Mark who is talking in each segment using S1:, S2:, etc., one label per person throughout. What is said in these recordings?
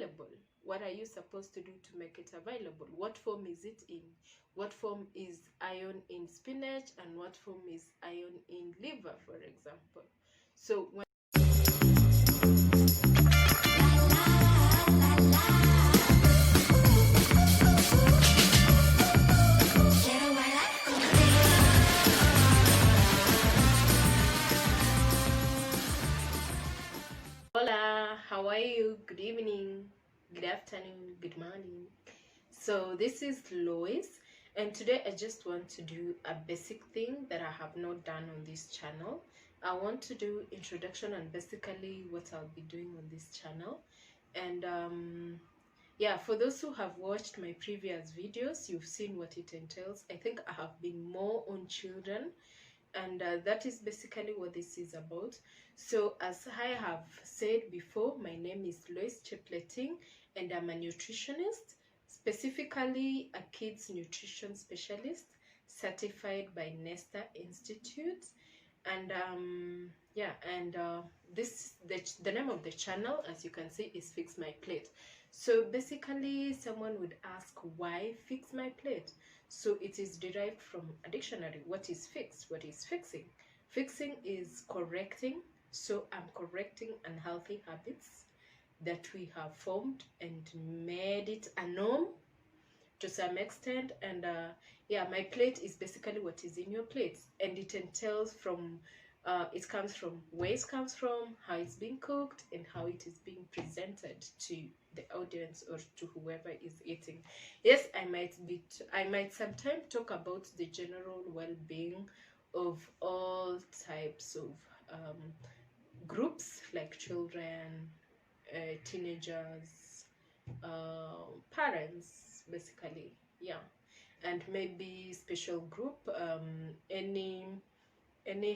S1: available? What are you supposed to do to make it available? What form is it in? What form is iron in spinach, and what form is iron in liver, for example? So when Hola, how are you? Good evening, good afternoon, good morning. So this is Lois, and today I just want to do a basic thing that I have not done on this channel. I want to do introduction and basically what I'll be doing on this channel. And yeah, for those who have watched my previous videos, you've seen what it entails. I think I have been more on children, and that is basically what this is about. So as I have said before, my name is Lois Chaplating, and I'm a nutritionist, specifically a kids nutrition specialist certified by Nesta Institute. And yeah, and the name of the channel, as you can see, is Fix My Plate. So basically someone would ask, why Fix My Plate? So it is derived from a dictionary. What is fix? What is fixing? Fixing is correcting. So I'm correcting unhealthy habits that we have formed and made it a norm to some extent. And yeah, my plate is basically what is in your plate, and it entails from it comes from where it comes from, how it's being cooked, and how it is being presented to the audience or to whoever is eating. Yes, I might sometimes talk about the general well-being of all types of groups, like children, teenagers, parents, basically. Yeah, and maybe special group, any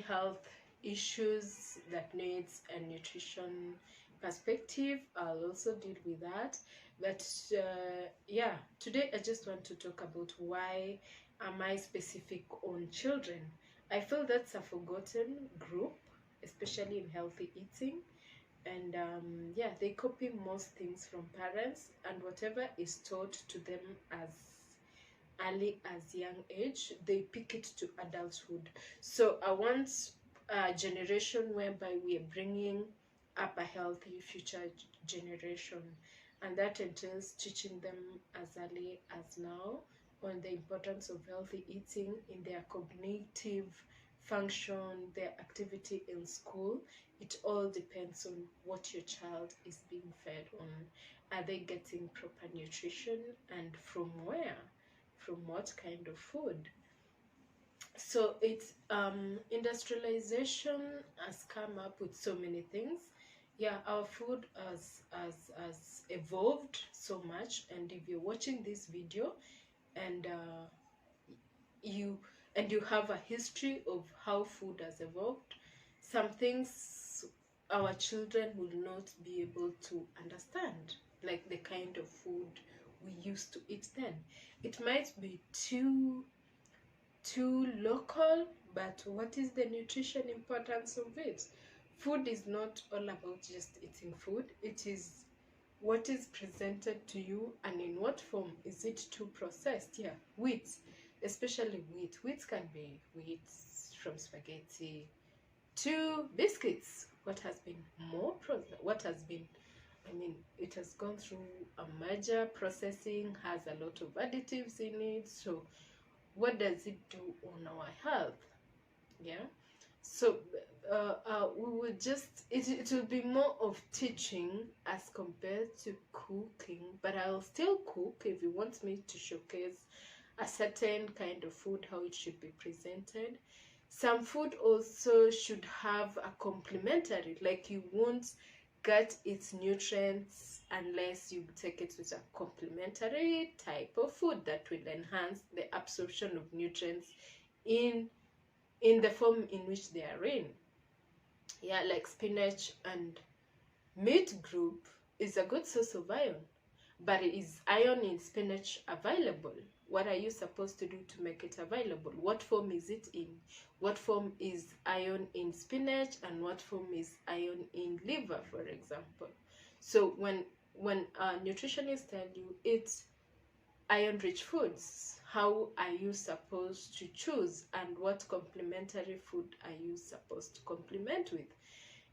S1: health issues that needs a nutrition perspective, I'll also deal with that. But yeah, today I just want to talk about why am I specific on children. I feel that's a forgotten group, especially in healthy eating. And yeah, they copy most things from parents, and whatever is taught to them as early as young age, they pick it to adulthood. So I want a generation whereby we are bringing up a healthy future generation, and that entails teaching them as early as now on the importance of healthy eating in their cognitive function, their activity in school. It all depends on what your child is being fed on. Are they getting proper nutrition, and from where? From what kind of food? So it's industrialization has come up with so many things. Yeah, our food has evolved so much, and if you're watching this video and you have a history of how food has evolved, some things our children will not be able to understand, like the kind of food we used to eat then. It might be too local, but what is the nutrition importance of it? Food is not all about just eating food. It is what is presented to you, and in what form. Is it too processed? Yeah, wheat, especially wheat. Wheat can be wheat from spaghetti to biscuits. What has been more processed? What has been, I mean, it has gone through a major processing, has a lot of additives in it. So what does it do on our health? Yeah, so we will just, it will be more of teaching as compared to cooking, but I'll still cook if you want me to showcase a certain kind of food, how it should be presented. Some food also should have a complementary, like you won't get its nutrients unless you take it with a complementary type of food that will enhance the absorption of nutrients in the form in which they are in. Yeah, like spinach and meat group is a good source of iron, but is iron in spinach available? What are you supposed to do to make it available? What form is it in? What form is iron in spinach, and what form is iron in liver, for example? So when when nutritionists tell you it's iron-rich foods, how are you supposed to choose, and what complementary food are you supposed to complement with?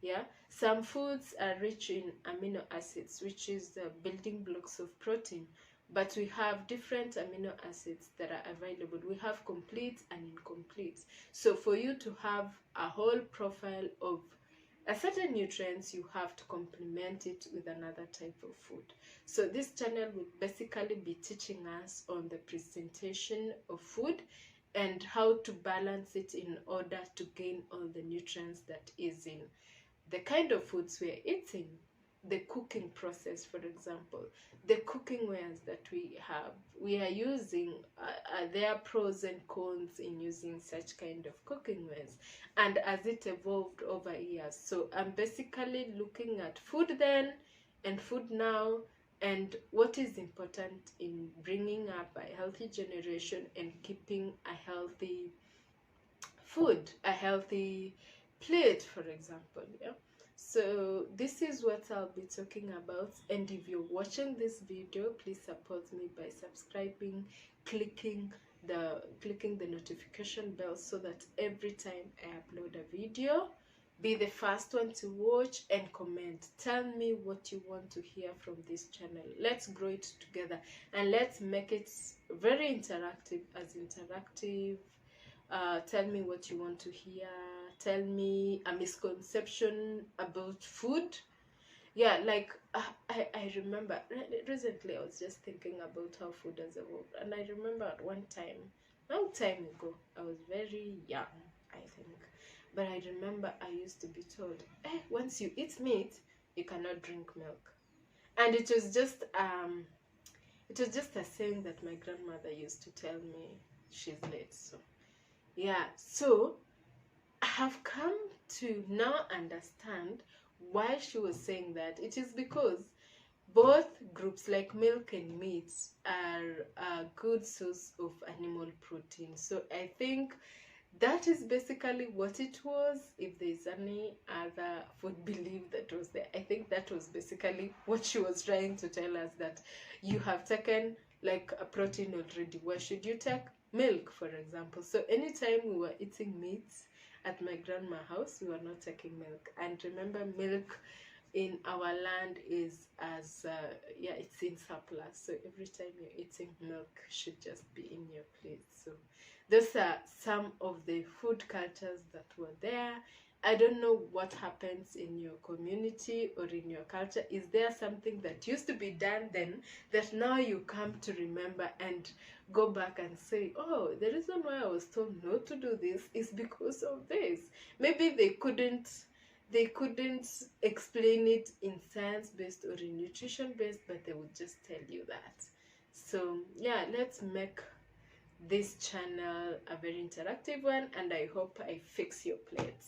S1: Yeah, some foods are rich in amino acids, which is the building blocks of protein, but we have different amino acids that are available. We have complete and incomplete. So for you to have a whole profile of a certain nutrients, you have to complement it with another type of food. So this channel will basically be teaching us on the presentation of food and how to balance it in order to gain all the nutrients that is in the kind of foods we're eating, the cooking process, for example, the cooking wares that we are using, there are pros and cons in using such kind of cooking wares, and as it evolved over years. So I'm basically looking at food then and food now, and what is important in bringing up a healthy generation and keeping a healthy food, a healthy plate, for example. Yeah, so this is what I'll be talking about, and if you're watching this video, please support me by subscribing, clicking the notification bell, so that every time I upload a video, be the first one to watch, and comment. Tell me what you want to hear from this channel. Let's grow it together, and let's make it very interactive, as interactive. Tell me what you want to hear. Tell me a misconception about food. Yeah, like I remember recently I was just thinking about how food has evolved, and I remember at one time, long time ago, I was very young, I think, but I remember I used to be told, once you eat meat, you cannot drink milk, and it was just a saying that my grandmother used to tell me. She's late, so yeah, so I have come to now understand why she was saying that. It is because both groups, like milk and meat, are a good source of animal protein. So I think that is basically what it was. If there's any other food belief that was there, I think that was basically what she was trying to tell us, that you have taken like a protein already. Why should you take milk, for example? So anytime we were eating meat at my grandma's house, we were not taking milk. And remember, milk in our land is as yeah, it's in surplus, so every time you're eating, milk should just be in your plate. So those are some of the food cultures that were there. I don't know what happens in your community or in your culture. Is there something that used to be done then that now you come to remember and go back and say, oh, the reason why I was told not to do this is because of this? Maybe they couldn't explain it in science-based or in nutrition-based, but they would just tell you that. So yeah, let's make this channel a very interactive one, and I hope I fix your plate.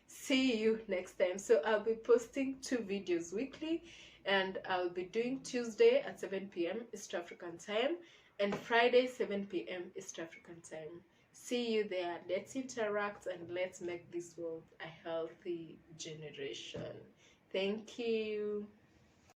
S1: See you next time. So I'll be posting 2 videos weekly, and I'll be doing Tuesday at 7 p.m. East African time and Friday 7 p.m. East African time. See you there. Let's interact and let's make this world a healthy generation. Thank you.